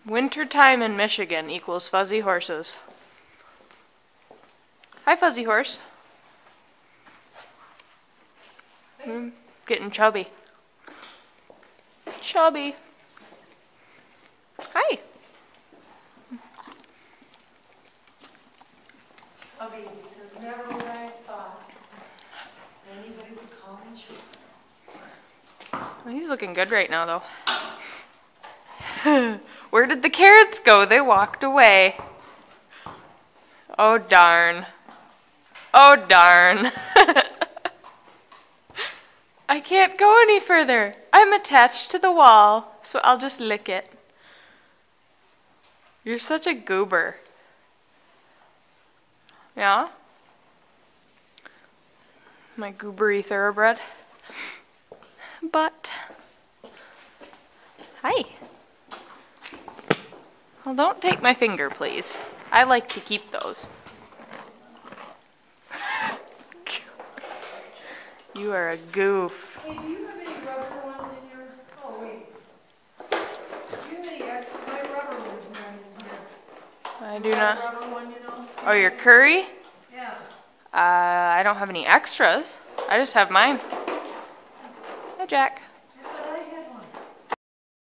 Winter time in Michigan equals fuzzy horses. Hi, fuzzy horse. Getting chubby. Chubby. Hi. Chubby, this is never what I thought anybody would call me chubby. Well, he's looking good right now, though. Where did the carrots go? They walked away. Oh, darn. Oh, darn. I can't go any further. I'm attached to the wall, so I'll just lick it. You're such a goober. Yeah? My goobery thoroughbred. But, hi. Well, don't take my finger, please. I like to keep those. You are a goof. Hey, do you have any rubber ones in your... Oh, wait. Do you have any extra... My rubber one's not in here. I do not. Rubber one, you know? Oh, your curry? Yeah. I don't have any extras. I just have mine. Hi, Jack.